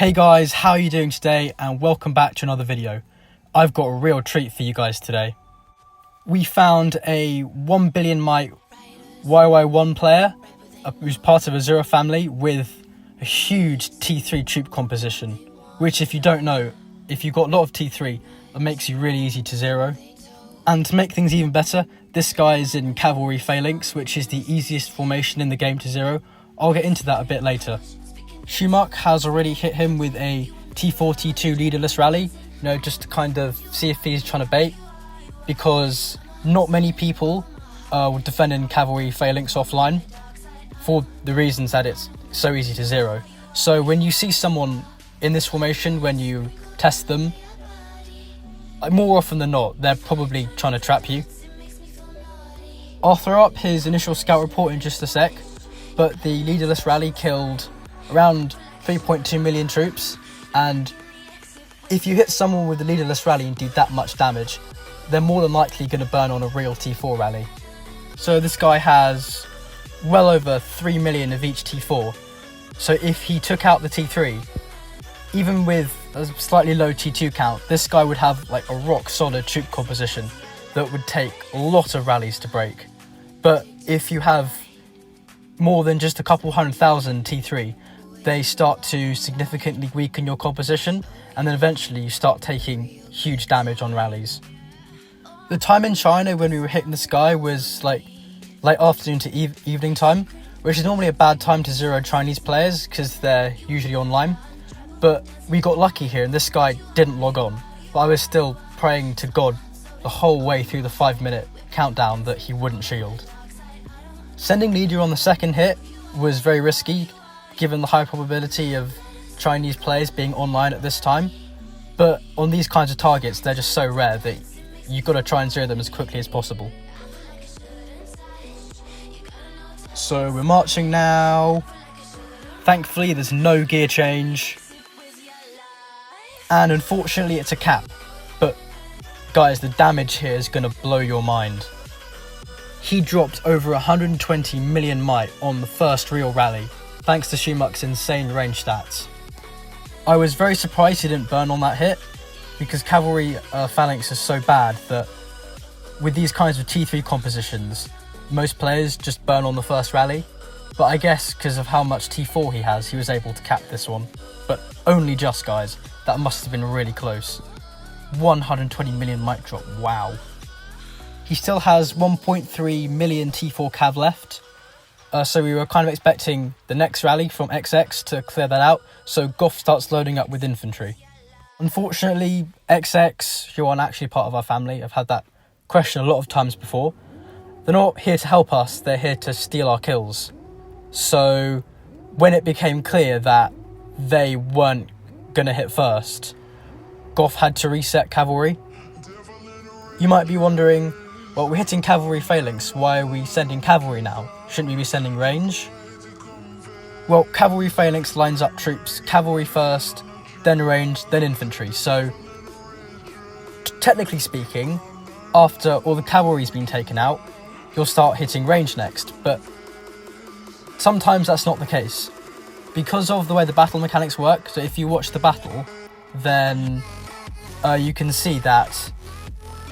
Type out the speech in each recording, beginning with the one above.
Hey guys, how are you doing today? And welcome back to another video. I've got a real treat for you guys today. We found a 1 billion might YY1 player who's part of a Zero family with a huge T3 troop composition, which if you don't know, if you've got a lot of T3, it makes you really easy to zero. And to make things even better, this guy is in cavalry phalanx, which is the easiest formation in the game to zero. I'll get into that a bit later. Shumuk has already hit him with a T4, T2 leaderless rally, just to kind of see if he's trying to bait, because not many people would defend in cavalry phalanx offline for the reasons that it's so easy to zero. So when you see someone in this formation, when you test them, more often than not, they're probably trying to trap you. I'll throw up his initial scout report in just a sec, but the leaderless rally killed around 3.2 million troops, and if you hit someone with the leaderless rally and do that much damage, they're more than likely going to burn on a real T4 rally. So this guy has well over 3 million of each T4, so if he took out the T3, even with a slightly low T2 count, this guy would have like a rock solid troop composition that would take a lot of rallies to break. But if you have more than just a couple 100,000 T3, they start to significantly weaken your composition, and then eventually you start taking huge damage on rallies. The time in China when we were hitting this guy was like late afternoon to evening time, which is normally a bad time to zero Chinese players because they're usually online. But we got lucky here and this guy didn't log on, but I was still praying to God the whole way through the 5-minute countdown that he wouldn't shield. Sending leader on the second hit was very risky, given the high probability of Chinese players being online at this time, but on these kinds of targets they're just so rare that you've got to try and zero them as quickly as possible. So we're marching now. Thankfully there's no gear change, and unfortunately it's a cap, but guys, the damage here is going to blow your mind. He dropped over 120 million might on the first real rally, thanks to Shumuk's insane range stats. I was very surprised he didn't burn on that hit, because cavalry phalanx is so bad that with these kinds of T3 compositions, most players just burn on the first rally. But I guess because of how much T4 he has, he was able to cap this one. But only just, guys. That must have been really close. 120 million might drop, wow. He still has 1.3 million T4 cav left. So we were kind of expecting the next rally from XX to clear that out, so Goff starts loading up with infantry. Unfortunately, XX, who aren't actually part of our family, I've had that question a lot of times before, they're not here to help us, they're here to steal our kills. So when it became clear that they weren't going to hit first, Goff had to reset cavalry. You might be wondering, well, we're hitting cavalry phalanx, why are we sending cavalry now? Shouldn't we be sending range? Well, cavalry phalanx lines up troops, cavalry first, then range, then infantry. So, technically speaking, after all the cavalry's been taken out, you'll start hitting range next. But sometimes that's not the case. Because of the way the battle mechanics work, so if you watch the battle, then you can see that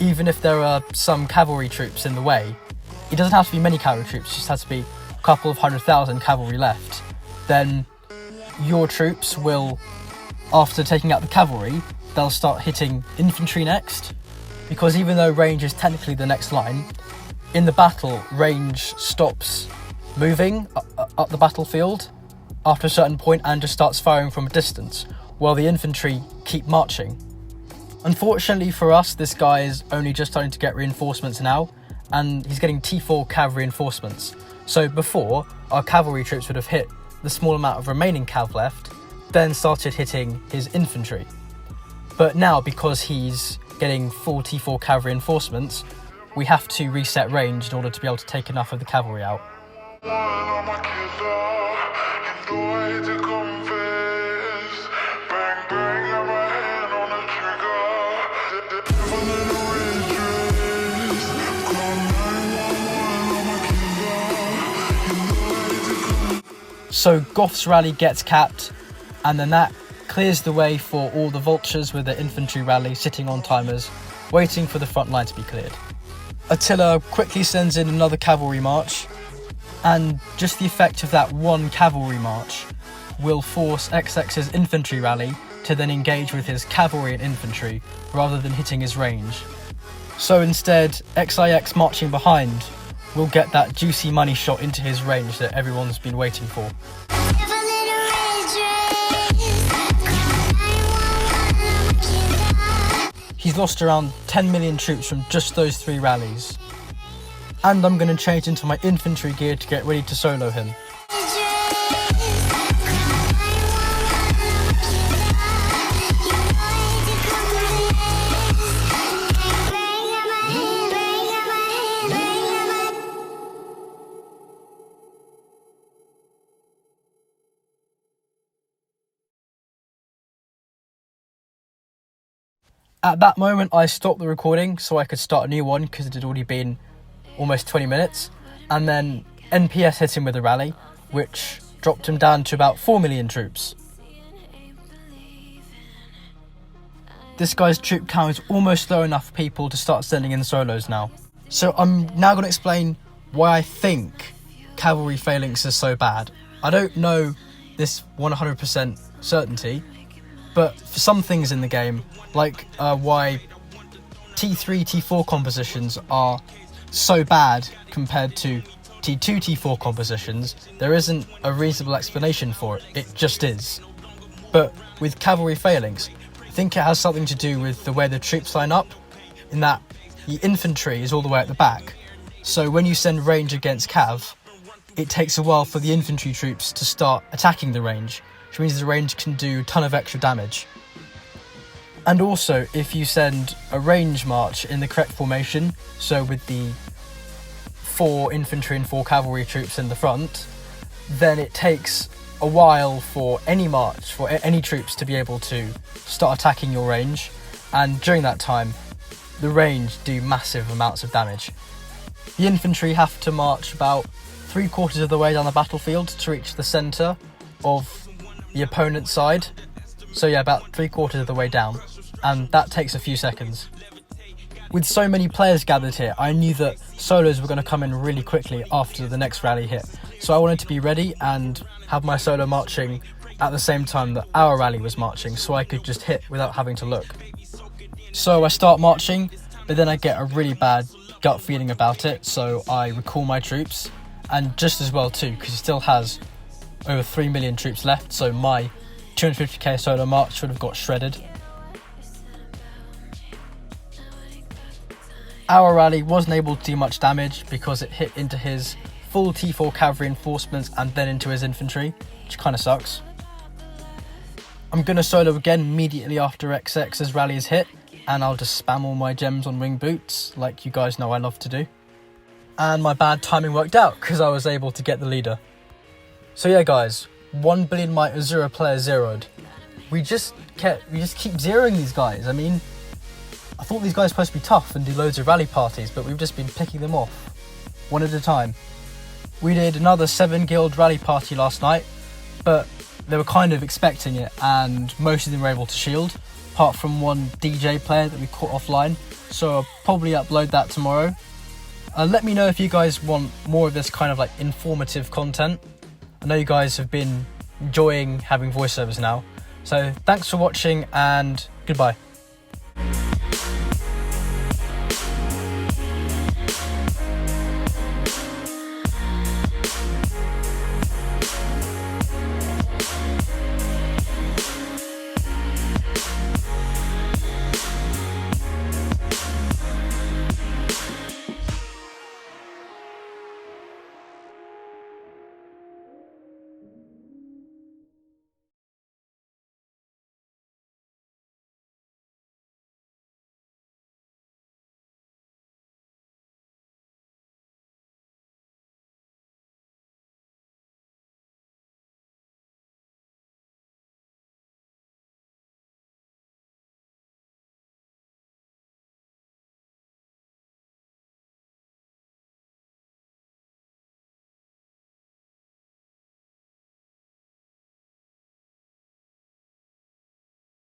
even if there are some cavalry troops in the way, it doesn't have to be many cavalry troops, it just has to be a couple of 100,000 cavalry left. Then your troops will, after taking out the cavalry, they'll start hitting infantry next, because even though range is technically the next line, in the battle, range stops moving up the battlefield after a certain point and just starts firing from a distance, while the infantry keep marching. Unfortunately for us, this guy is only just starting to get reinforcements now, and he's getting T4 cav reinforcements. So before, our cavalry troops would have hit the small amount of remaining cav left, then started hitting his infantry. But now, because he's getting full T4 cav reinforcements, we have to reset range in order to be able to take enough of the cavalry out. So Goff's rally gets capped, and then that clears the way for all the vultures with their infantry rally sitting on timers, waiting for the front line to be cleared. Attila quickly sends in another cavalry march, and just the effect of that one cavalry march will force XX's infantry rally to then engage with his cavalry and infantry rather than hitting his range. So instead, XIX marching behind will get that juicy money shot into his range that everyone's been waiting for. He's lost around 10 million troops from just those 3 rallies. And I'm going to change into my infantry gear to get ready to solo him. At that moment, I stopped the recording so I could start a new one because it had already been almost 20 minutes. And then NPS hit him with a rally, which dropped him down to about 4 million troops. This guy's troop count is almost low enough for people to start sending in solos now. So I'm now going to explain why I think cavalry phalanx is so bad. I don't know this 100% certainty, but for some things in the game, like why T3, T4 compositions are so bad compared to T2, T4 compositions, there isn't a reasonable explanation for it. It just is. But with cavalry phalanx, I think it has something to do with the way the troops line up, in that the infantry is all the way at the back. So when you send range against cav, it takes a while for the infantry troops to start attacking the range, which means the range can do a ton of extra damage. And also, if you send a range march in the correct formation, so with the 4 infantry and 4 cavalry troops in the front, then it takes a while for any march, for any troops to be able to start attacking your range, and during that time, the range do massive amounts of damage. The infantry have to march about 3/4 of the way down the battlefield to reach the centre of the opponent's side. So yeah, about 3/4 of the way down, and that takes a few seconds. With so many players gathered here, I knew that solos were going to come in really quickly after the next rally hit, so I wanted to be ready and have my solo marching at the same time that our rally was marching, so I could just hit without having to look. So I start marching, but then I get a really bad gut feeling about it, so I recall my troops, and just as well too, because he still has over 3 million troops left, so my 250k solo march would have got shredded. Our rally wasn't able to do much damage because it hit into his full T4 cavalry reinforcements and then into his infantry, which kind of sucks. I'm going to solo again immediately after XX's rally is hit, and I'll just spam all my gems on wing boots, like you guys know I love to do. And my bad timing worked out because I was able to get the leader. So yeah guys, 1 billion might Asura player zeroed. We just keep zeroing these guys. I mean, I thought these guys were supposed to be tough and do loads of rally parties, but we've just been picking them off, one at a time. We did another 7 guild rally party last night, but they were kind of expecting it, and most of them were able to shield, apart from one DJ player that we caught offline, so I'll probably upload that tomorrow. Let me know if you guys want more of this kind of like informative content. I know you guys have been enjoying having voiceovers now, so thanks for watching and goodbye.